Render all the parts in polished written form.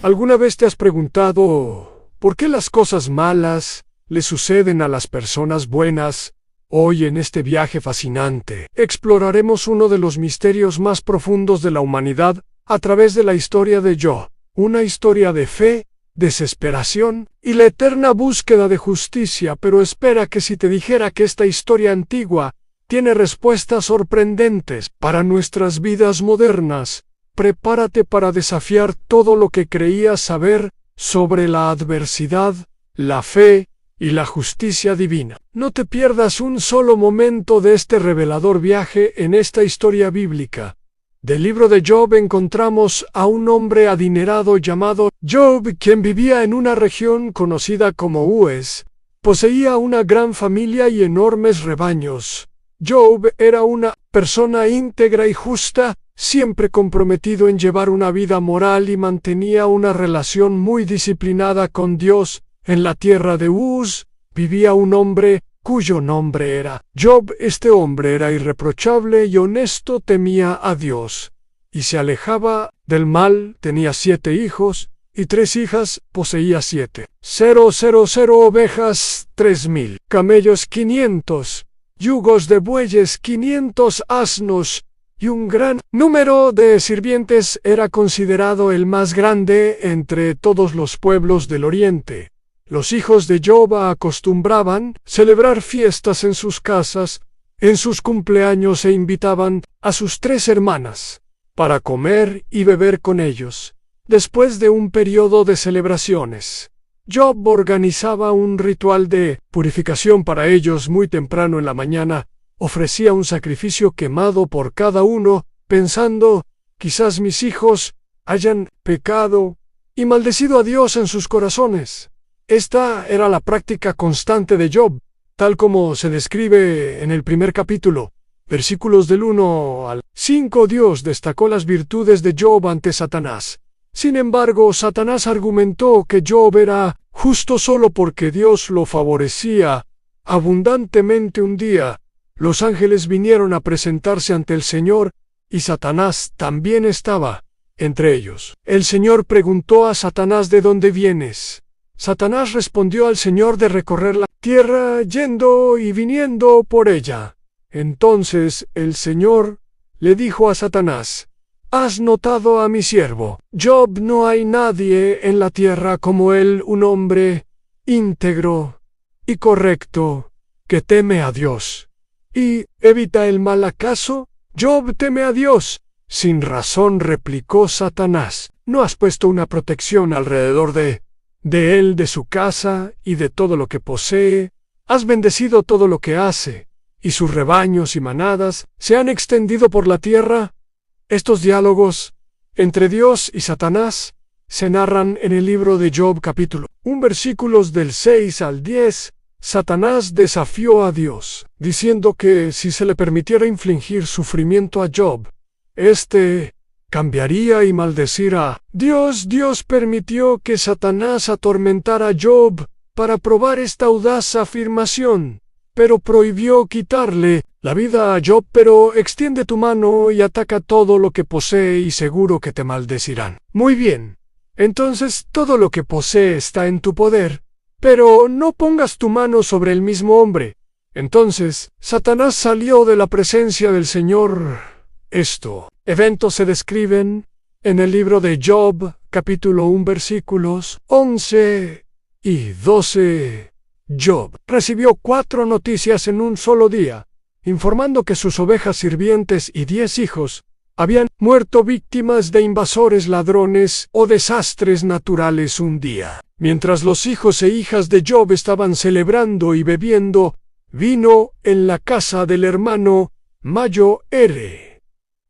¿Alguna vez te has preguntado por qué las cosas malas le suceden a las personas buenas? Hoy en este viaje fascinante, exploraremos uno de los misterios más profundos de la humanidad a través de la historia de Job, una historia de fe, desesperación y la eterna búsqueda de justicia. Pero espera, que si te dijera que esta historia antigua tiene respuestas sorprendentes para nuestras vidas modernas, prepárate para desafiar todo lo que creías saber sobre la adversidad, la fe y la justicia divina. No te pierdas un solo momento de este revelador viaje en esta historia bíblica. Del libro de Job encontramos a un hombre adinerado llamado Job, quien vivía en una región conocida como Uz. Poseía una gran familia y enormes rebaños. Job era una persona íntegra y justa, siempre comprometido en llevar una vida moral, y mantenía una relación muy disciplinada con Dios. En la tierra de Uz vivía un hombre cuyo nombre era Job. Este hombre era irreprochable y honesto, temía a Dios y se alejaba del mal. Tenía 7 hijos y 3 hijas, poseía 7,000 ovejas, 3,000 camellos, 500 yugos de bueyes, 500 asnos y un gran número de sirvientes. Era considerado el más grande entre todos los pueblos del oriente. Los hijos de Job acostumbraban celebrar fiestas en sus casas, en sus cumpleaños, e invitaban a sus 3 hermanas para comer y beber con ellos. Después de un periodo de celebraciones, Job organizaba un ritual de purificación para ellos. Muy temprano en la mañana ofrecía un sacrificio quemado por cada uno, pensando: quizás mis hijos hayan pecado y maldecido a Dios en sus corazones. Esta era la práctica constante de Job, tal como se describe en el primer capítulo, versículos del 1 al 5. Dios destacó las virtudes de Job ante Satanás. Sin embargo, Satanás argumentó que Job era justo solo porque Dios lo favorecía abundantemente. Un día, los ángeles vinieron a presentarse ante el Señor, y Satanás también estaba entre ellos. El Señor preguntó a Satanás: ¿de dónde vienes? Satanás respondió al Señor: de recorrer la tierra, yendo y viniendo por ella. Entonces el Señor le dijo a Satanás: ¿has notado a mi siervo Job? No hay nadie en la tierra como él, un hombre íntegro y correcto, que teme a Dios y evita el mal. ¿Acaso Job teme a Dios? Sin razón, replicó Satanás. ¿No has puesto una protección alrededor de él, de su casa y de todo lo que posee? Has bendecido todo lo que hace, y sus rebaños y manadas se han extendido por la tierra. Estos diálogos entre Dios y Satanás se narran en el libro de Job capítulo 1, versículos del 6 al 10. Satanás desafió a Dios, diciendo que si se le permitiera infligir sufrimiento a Job, éste cambiaría y maldecirá a Dios. Dios permitió que Satanás atormentara a Job para probar esta audaz afirmación, pero prohibió quitarle la vida a Job. Pero extiende tu mano y ataca todo lo que posee, y seguro que te maldecirán. Muy bien, entonces todo lo que posee está en tu poder, pero no pongas tu mano sobre el mismo hombre. Entonces Satanás salió de la presencia del Señor. Estos eventos se describen en el libro de Job, capítulo 1, versículos 11 y 12. Job recibió 4 noticias en un solo día, informando que sus ovejas sirvientes y 10 hijos habían muerto víctimas de invasores, ladrones o desastres naturales un día. Mientras los hijos e hijas de Job estaban celebrando y bebiendo vino en la casa del hermano mayor,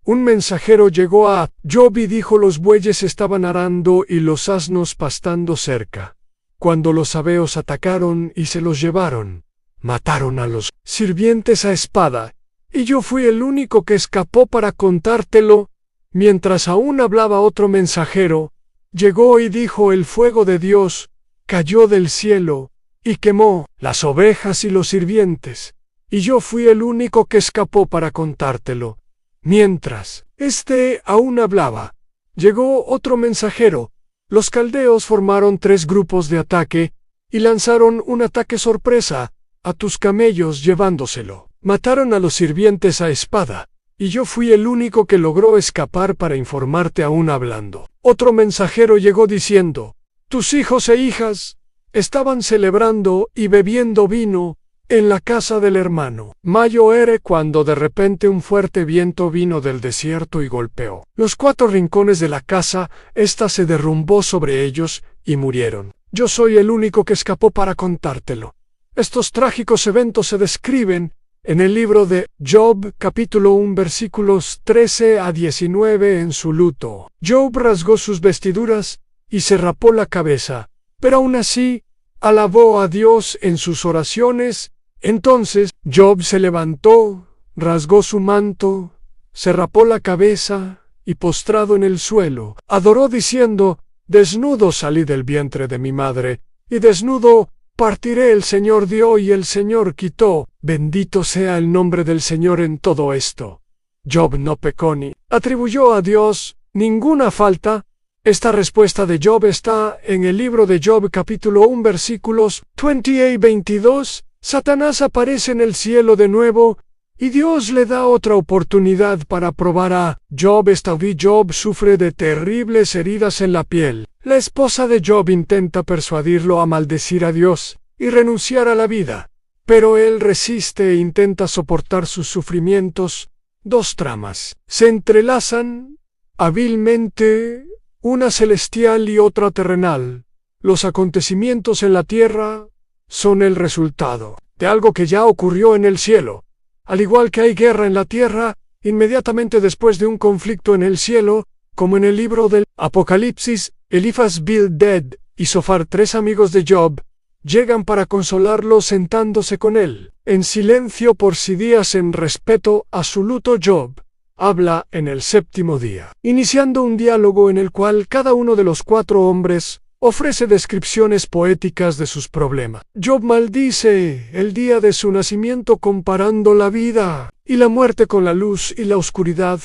un mensajero llegó a Job y dijo: los bueyes estaban arando y los asnos pastando cerca, cuando los sabeos atacaron y se los llevaron. Mataron a los sirvientes a espada, y yo fui el único que escapó para contártelo. Mientras aún hablaba, otro mensajero llegó y dijo: el fuego de Dios cayó del cielo y quemó las ovejas y los sirvientes, y yo fui el único que escapó para contártelo. Mientras aún hablaba, llegó otro mensajero Los caldeos formaron 3 grupos de ataque y lanzaron un ataque sorpresa a tus camellos llevándoselo. Mataron a los sirvientes a espada, y yo fui el único que logró escapar para informarte aún hablando. Otro mensajero llegó diciendo, tus hijos e hijas estaban celebrando y bebiendo vino en la casa del hermano Mayo Ere cuando de repente un fuerte viento vino del desierto y golpeó los 4 rincones de la casa. Esta se derrumbó sobre ellos y murieron. Yo soy el único que escapó para contártelo. Estos trágicos eventos se describen en el libro de Job, capítulo 1, versículos 13 a 19 en su luto. Job rasgó sus vestiduras y se rapó la cabeza, pero aún así alabó a Dios en sus oraciones. Entonces Job se levantó, rasgó su manto, se rapó la cabeza y postrado en el suelo, adoró diciendo, desnudo salí del vientre de mi madre, y desnudo partiré. El Señor dio y el Señor quitó. Bendito sea el nombre del Señor en todo esto. Job no pecó ni atribuyó a Dios ninguna falta. Esta respuesta de Job está en el libro de Job capítulo 1 versículos 20 y 22. Satanás aparece en el cielo de nuevo y Dios le da otra oportunidad para probar a Job. Esta vez Job sufre de terribles heridas en la piel. La esposa de Job intenta persuadirlo a maldecir a Dios y renunciar a la vida, pero él resiste e intenta soportar sus sufrimientos. 2 tramas se entrelazan hábilmente, una celestial y otra terrenal. Los acontecimientos en la tierra son el resultado de algo que ya ocurrió en el cielo. Al igual que hay guerra en la tierra, inmediatamente después de un conflicto en el cielo, como en el libro del Apocalipsis, Elifaz, Bildad y Zofar, 3 amigos de Job, llegan para consolarlo sentándose con él, en silencio por 6 días en respeto a su luto. Job habla en el 7º día, iniciando un diálogo en el cual cada uno de los 4 hombres ofrece descripciones poéticas de sus problemas. Job maldice el día de su nacimiento comparando la vida y la muerte con la luz y la oscuridad.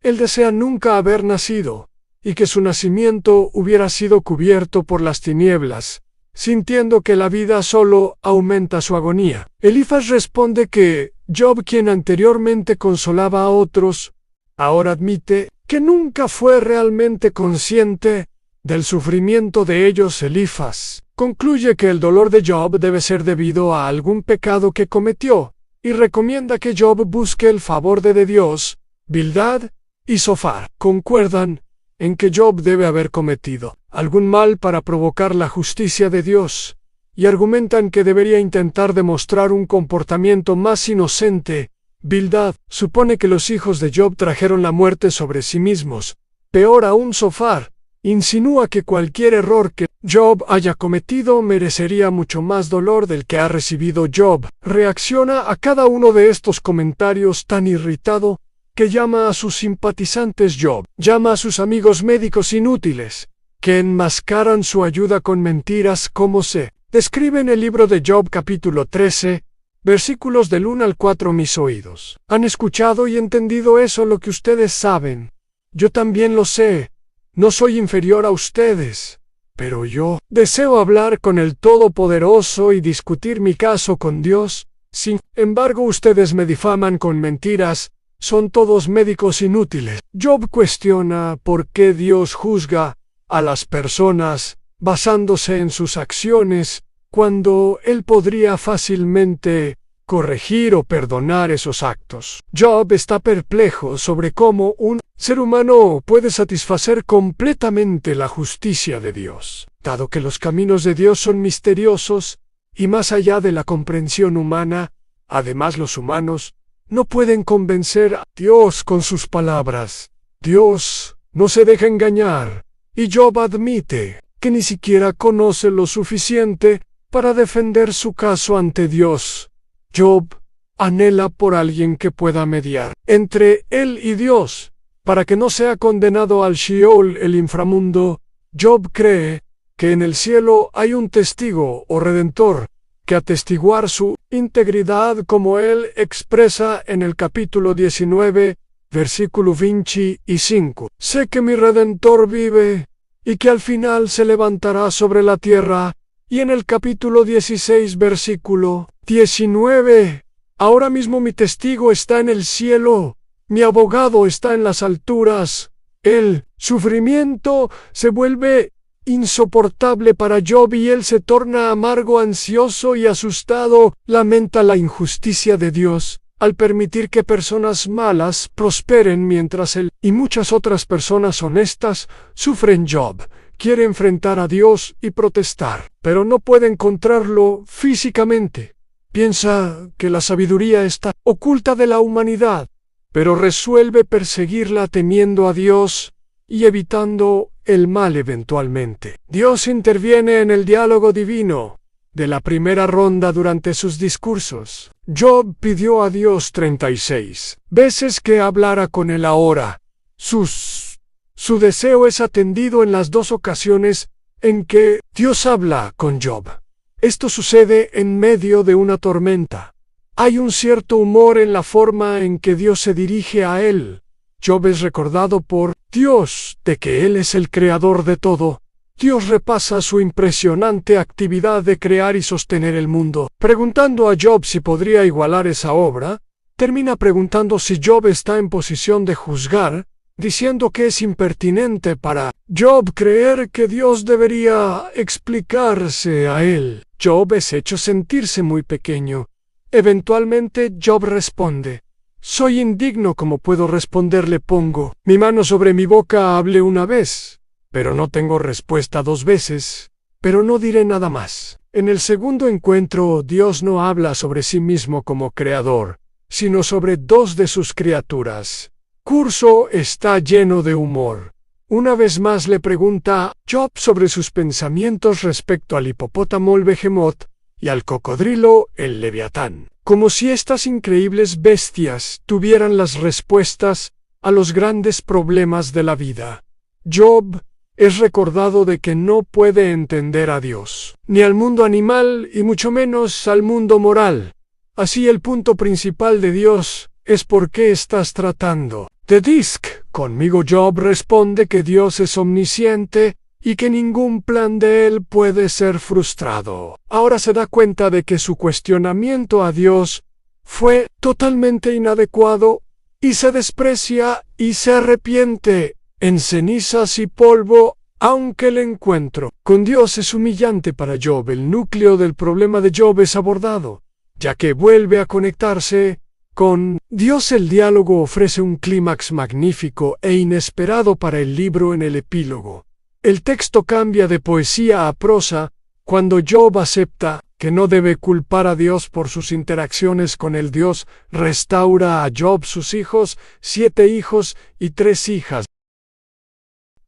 Él desea nunca haber nacido y que su nacimiento hubiera sido cubierto por las tinieblas, sintiendo que la vida solo aumenta su agonía. Elifaz responde que Job, quien anteriormente consolaba a otros, ahora admite que nunca fue realmente consciente del sufrimiento de ellos. Elifaz concluye que el dolor de Job debe ser debido a algún pecado que cometió, y recomienda que Job busque el favor de Dios. Bildad y Zofar concuerdan en que Job debe haber cometido algún mal para provocar la justicia de Dios, y argumentan que debería intentar demostrar un comportamiento más inocente. Bildad supone que los hijos de Job trajeron la muerte sobre sí mismos. Peor aún, Zofar insinúa que cualquier error que Job haya cometido merecería mucho más dolor del que ha recibido Job. Reacciona a cada uno de estos comentarios tan irritado que llama a sus simpatizantes. Job llama a sus amigos médicos inútiles, que enmascaran su ayuda con mentiras, como se describe en el libro de Job capítulo 13, versículos del 1 al 4. Mis oídos han escuchado y entendido eso lo que ustedes saben. Yo también lo sé. No soy inferior a ustedes, pero yo deseo hablar con el Todopoderoso y discutir mi caso con Dios. Sin embargo, ustedes me difaman con mentiras. Son todos médicos inútiles. Job cuestiona por qué Dios juzga a las personas basándose en sus acciones, cuando él podría fácilmente corregir o perdonar esos actos. Job está perplejo sobre cómo un ser humano puede satisfacer completamente la justicia de Dios, dado que los caminos de Dios son misteriosos y más allá de la comprensión humana. Además, los humanos no pueden convencer a Dios con sus palabras. Dios no se deja engañar, y Job admite que ni siquiera conoce lo suficiente para defender su caso ante Dios. Job anhela por alguien que pueda mediar entre él y Dios, para que no sea condenado al Sheol, el inframundo. Job cree que en el cielo hay un testigo o redentor que atestiguar su integridad, como él expresa en el capítulo 19, versículo 25. Sé que mi Redentor vive, y que al final se levantará sobre la tierra. Y en el capítulo 16, versículo 19, ahora mismo mi testigo está en el cielo, mi abogado está en las alturas. El sufrimiento se vuelve insoportable para Job y él se torna amargo, ansioso y asustado. Lamenta la injusticia de Dios al permitir que personas malas prosperen mientras él y muchas otras personas honestas sufren. Job quiere enfrentar a Dios y protestar, pero no puede encontrarlo físicamente. Piensa que la sabiduría está oculta de la humanidad, pero resuelve perseguirla temiendo a Dios y evitando el mal eventualmente. Dios interviene en el diálogo divino de la primera ronda durante sus discursos. Job pidió a Dios 36 veces que hablara con él ahora. Su deseo es atendido en las dos ocasiones en que Dios habla con Job. Esto sucede en medio de una tormenta. Hay un cierto humor en la forma en que Dios se dirige a él. Job es recordado por Dios de que Él es el creador de todo. Dios repasa su impresionante actividad de crear y sostener el mundo. Preguntando a Job si podría igualar esa obra, termina preguntando si Job está en posición de juzgar, diciendo que es impertinente para Job creer que Dios debería explicarse a él. Job es hecho sentirse muy pequeño. Eventualmente Job responde: soy indigno, ¿cómo puedo responderle? Pongo mi mano sobre mi boca, hablé una vez, pero no tengo respuesta 2 veces, pero no diré nada más. En el segundo encuentro, Dios no habla sobre sí mismo como creador, sino sobre 2 de sus criaturas. Curso está lleno de humor. Una vez más le pregunta a Job sobre sus pensamientos respecto al hipopótamo el Behemoth y al cocodrilo el Leviatán, como si estas increíbles bestias tuvieran las respuestas a los grandes problemas de la vida. Job es recordado de que no puede entender a Dios, ni al mundo animal y mucho menos al mundo moral. Así el punto principal de Dios es ¿por qué estás tratando de conmigo? Job responde que Dios es omnisciente y que ningún plan de él puede ser frustrado. Ahora se da cuenta de que su cuestionamiento a Dios fue totalmente inadecuado y se desprecia y se arrepiente en cenizas y polvo, aunque el encuentro con Dios es humillante para Job. El núcleo del problema de Job es abordado, ya que vuelve a conectarse con Dios. El diálogo ofrece un clímax magnífico e inesperado para el libro en el epílogo. El texto cambia de poesía a prosa cuando Job acepta que no debe culpar a Dios por sus interacciones con el Dios. Restaura a Job sus hijos, 7 hijos y 3 hijas.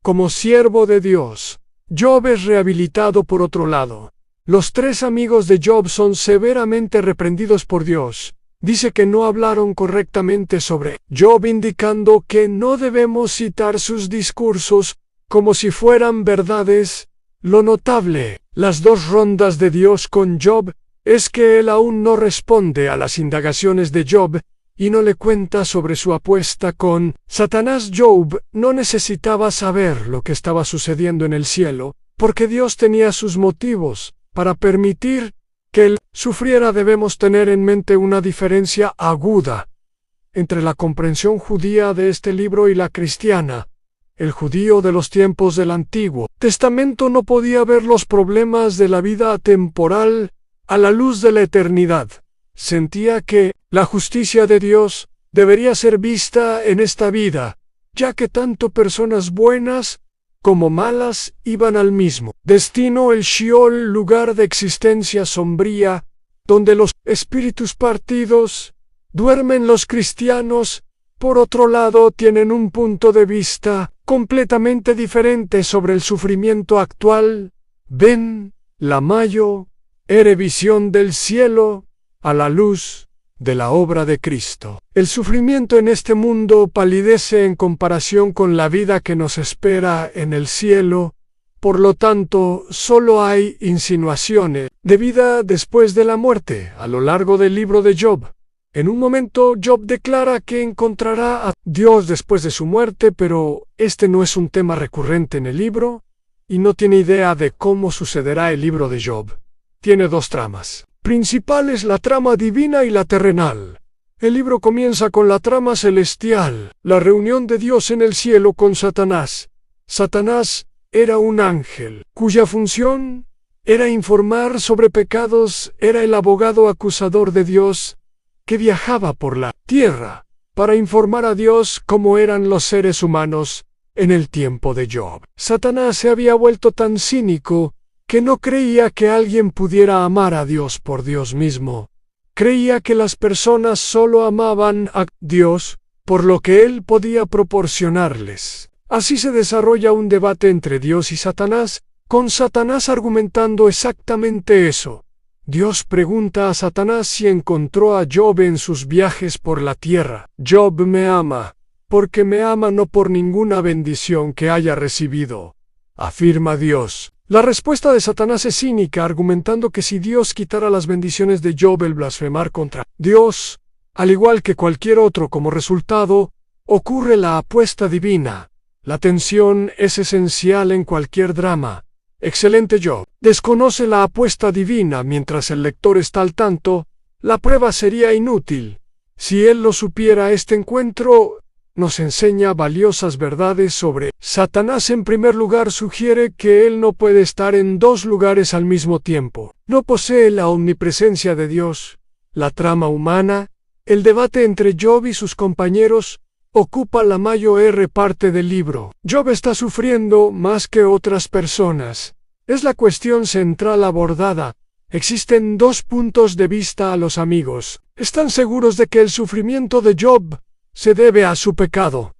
Como siervo de Dios, Job es rehabilitado por otro lado. Los 3 amigos de Job son severamente reprendidos por Dios. Dice que no hablaron correctamente sobre Job, indicando que no debemos citar sus discursos como si fueran verdades. Lo notable, las 2 rondas de Dios con Job, es que él aún no responde a las indagaciones de Job y no le cuenta sobre su apuesta con Satanás. Job no necesitaba saber lo que estaba sucediendo en el cielo, porque Dios tenía sus motivos para permitir que él sufriera. Debemos tener en mente una diferencia aguda entre la comprensión judía de este libro y la cristiana. El judío de los tiempos del Antiguo Testamento no podía ver los problemas de la vida temporal a la luz de la eternidad. Sentía que la justicia de Dios debería ser vista en esta vida, ya que tanto personas buenas como malas iban al mismo destino, el Sheol, lugar de existencia sombría, donde los espíritus partidos duermen. Los cristianos, por otro lado, tienen un punto de vista completamente diferente sobre el sufrimiento actual. Ven la mayo, visión del cielo, a la luz de la obra de Cristo. El sufrimiento en este mundo palidece en comparación con la vida que nos espera en el cielo. Por lo tanto, solo hay insinuaciones de vida después de la muerte a lo largo del libro de Job. En un momento, Job declara que encontrará a Dios después de su muerte, pero este no es un tema recurrente en el libro. y no tiene idea de cómo sucederá el libro de Job. Tiene dos tramas principales: la trama divina y la terrenal. El libro comienza con la trama celestial, la reunión de Dios en el cielo con Satanás. Satanás era un ángel, cuya función era informar sobre pecados, era el abogado acusador de Dios, que viajaba por la tierra para informar a Dios cómo eran los seres humanos en el tiempo de Job. Satanás se había vuelto tan cínico que no creía que alguien pudiera amar a Dios por Dios mismo. Creía que las personas solo amaban a Dios por lo que Él podía proporcionarles. Así se desarrolla un debate entre Dios y Satanás, con Satanás argumentando exactamente eso. Dios pregunta a Satanás si encontró a Job en sus viajes por la tierra. Job me ama, porque me ama, no por ninguna bendición que haya recibido, afirma Dios. La respuesta de Satanás es cínica, argumentando que si Dios quitara las bendiciones de Job, el blasfemar contra Dios, al igual que cualquier otro, como resultado, ocurre la apuesta divina. La tensión es esencial en cualquier drama. Excelente Job desconoce la apuesta divina. Mientras el lector está al tanto, la prueba sería inútil. Si él lo supiera, este encuentro nos enseña valiosas verdades sobre Satanás. En primer lugar, sugiere que él no puede estar en dos lugares al mismo tiempo. No posee la omnipresencia de Dios. La trama humana, el debate entre Job y sus compañeros, ocupa la mayor parte del libro. Job está sufriendo más que otras personas. Es la cuestión central abordada. Existen dos puntos de vista a los amigos. Están seguros de que el sufrimiento de Job se debe a su pecado.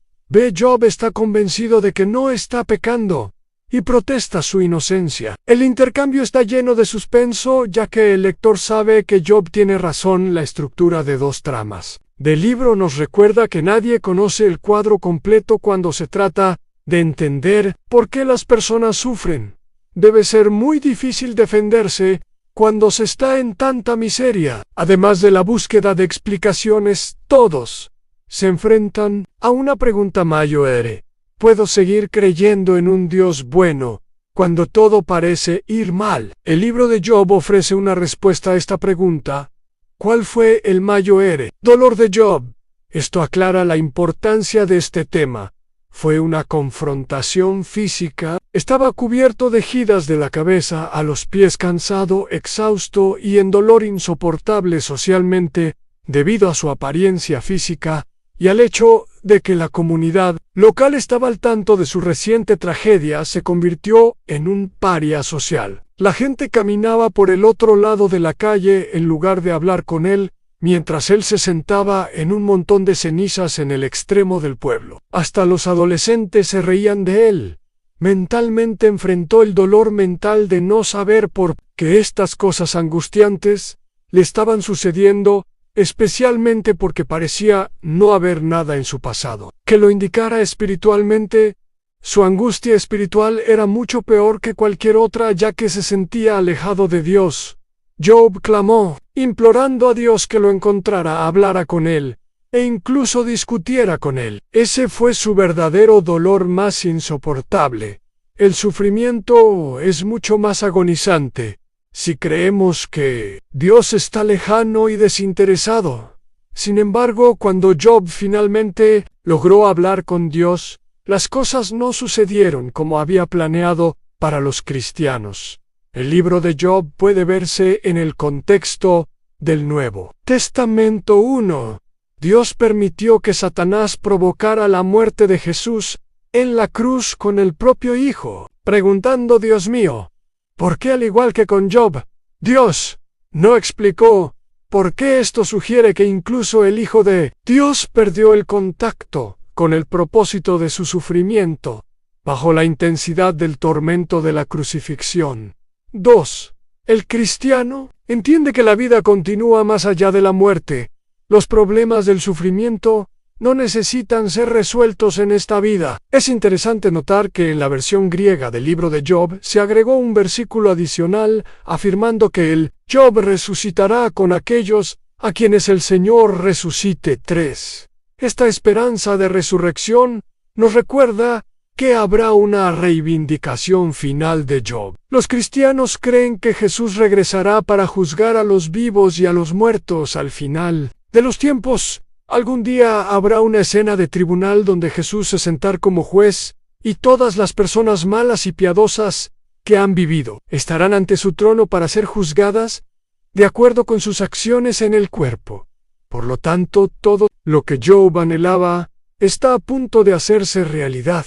Job está convencido de que no está pecando y protesta su inocencia. El intercambio está lleno de suspenso, ya que el lector sabe que Job tiene razón. La estructura de dos tramas del libro nos recuerda que nadie conoce el cuadro completo cuando se trata de entender por qué las personas sufren. Debe ser muy difícil defenderse cuando se está en tanta miseria. Además de la búsqueda de explicaciones, todos se enfrentan a una pregunta mayor. ¿Puedo seguir creyendo en un Dios bueno cuando todo parece ir mal? El libro de Job ofrece una respuesta a esta pregunta. ¿Cuál fue el mayor dolor de Job? Esto aclara la importancia de este tema. Fue una confrontación física. Estaba cubierto de heridas de la cabeza a los pies, cansado, exhausto y en dolor insoportable socialmente, debido a su apariencia física y al hecho de que la comunidad local estaba al tanto de su reciente tragedia. Se convirtió en un paria social. La gente caminaba por el otro lado de la calle en lugar de hablar con él, mientras él se sentaba en un montón de cenizas en el extremo del pueblo. Hasta los adolescentes se reían de él. Mentalmente enfrentó el dolor mental de no saber por qué estas cosas angustiantes le estaban sucediendo, especialmente porque parecía no haber nada en su pasado que lo indicara espiritualmente. Su angustia espiritual era mucho peor que cualquier otra, ya que se sentía alejado de Dios. Job clamó, implorando a Dios que lo encontrara, hablara con él, e incluso discutiera con él. Ese fue su verdadero dolor más insoportable. El sufrimiento es mucho más agonizante si creemos que Dios está lejano y desinteresado. Sin embargo, cuando Job finalmente logró hablar con Dios, las cosas no sucedieron como había planeado para los cristianos. El libro de Job puede verse en el contexto del Nuevo Testamento. 1. Dios permitió que Satanás provocara la muerte de Jesús en la cruz con el propio Hijo, preguntando: Dios mío, ¿por qué? Al igual que con Job, Dios no explicó por qué. Esto sugiere que incluso el Hijo de Dios perdió el contacto con el propósito de su sufrimiento, bajo la intensidad del tormento de la crucifixión. 2. El cristiano entiende que la vida continúa más allá de la muerte. Los problemas del sufrimiento no necesitan ser resueltos en esta vida. Es interesante notar que en la versión griega del libro de Job se agregó un versículo adicional afirmando que el Job resucitará con aquellos a quienes el Señor resucite. 3. Esta esperanza de resurrección nos recuerda que habrá una reivindicación final de Job. Los cristianos creen que Jesús regresará para juzgar a los vivos y a los muertos al final de los tiempos. Algún día habrá una escena de tribunal donde Jesús se sentará como juez y todas las personas malas y piadosas que han vivido estarán ante su trono para ser juzgadas de acuerdo con sus acciones en el cuerpo. Por lo tanto, todo lo que Job anhelaba está a punto de hacerse realidad.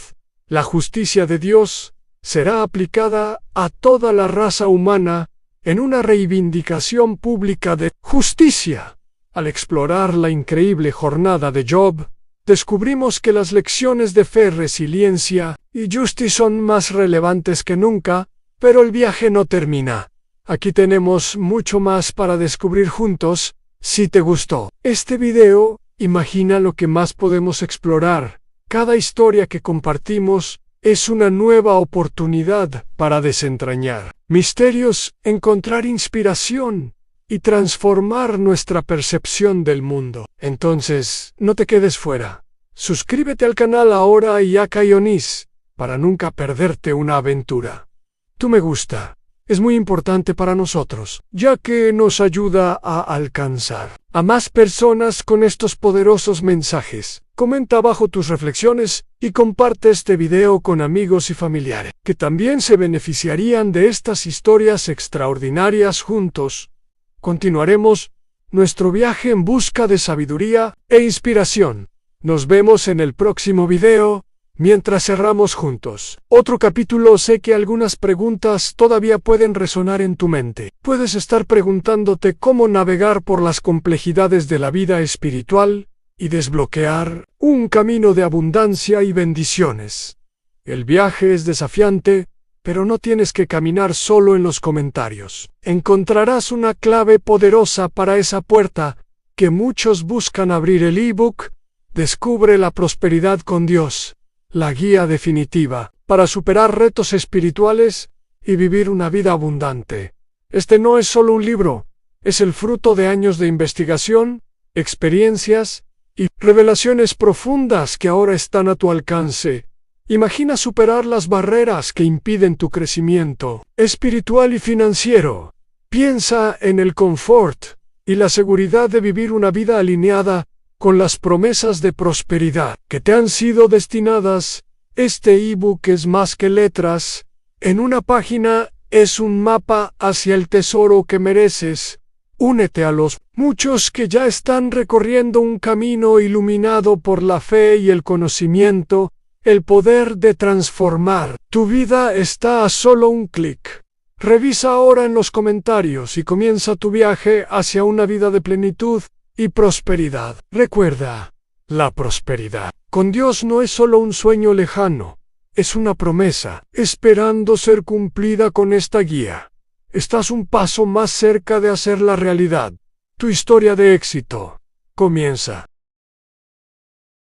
La justicia de Dios será aplicada a toda la raza humana en una reivindicación pública de justicia. Al explorar la increíble jornada de Job, descubrimos que las lecciones de fe, resiliencia y justicia son más relevantes que nunca, pero el viaje no termina. Aquí tenemos mucho más para descubrir juntos. Si te gustó este video, imagina lo que más podemos explorar. Cada historia que compartimos es una nueva oportunidad para desentrañar misterios, encontrar inspiración y transformar nuestra percepción del mundo. Entonces, no te quedes fuera. Suscríbete al canal ahora y acá Ionis para nunca perderte una aventura. Tu me gusta es muy importante para nosotros, ya que nos ayuda a alcanzar a más personas con estos poderosos mensajes. Comenta abajo tus reflexiones y comparte este video con amigos y familiares, que también se beneficiarían de estas historias extraordinarias. Juntos continuaremos nuestro viaje en busca de sabiduría e inspiración. Nos vemos en el próximo video. Mientras cerramos juntos otro capítulo, sé que algunas preguntas todavía pueden resonar en tu mente. Puedes estar preguntándote cómo navegar por las complejidades de la vida espiritual y desbloquear un camino de abundancia y bendiciones. El viaje es desafiante, pero no tienes que caminar solo en los comentarios. Encontrarás una clave poderosa para esa puerta que muchos buscan abrir. El ebook Descubre la prosperidad con Dios, la guía definitiva para superar retos espirituales y vivir una vida abundante. Este no es solo un libro, es el fruto de años de investigación, experiencias y revelaciones profundas que ahora están a tu alcance. Imagina superar las barreras que impiden tu crecimiento espiritual y financiero. Piensa en el confort y la seguridad de vivir una vida alineada con las promesas de prosperidad que te han sido destinadas. Este ebook es más que letras en una página, es un mapa hacia el tesoro que mereces. Únete a los muchos que ya están recorriendo un camino iluminado por la fe y el conocimiento. El poder de transformar tu vida está a solo un clic. Revisa ahora en los comentarios y comienza tu viaje hacia una vida de plenitud y prosperidad. Recuerda, la prosperidad con Dios no es solo un sueño lejano, es una promesa esperando ser cumplida. Con esta guía estás un paso más cerca de hacerla realidad. Tu historia de éxito comienza.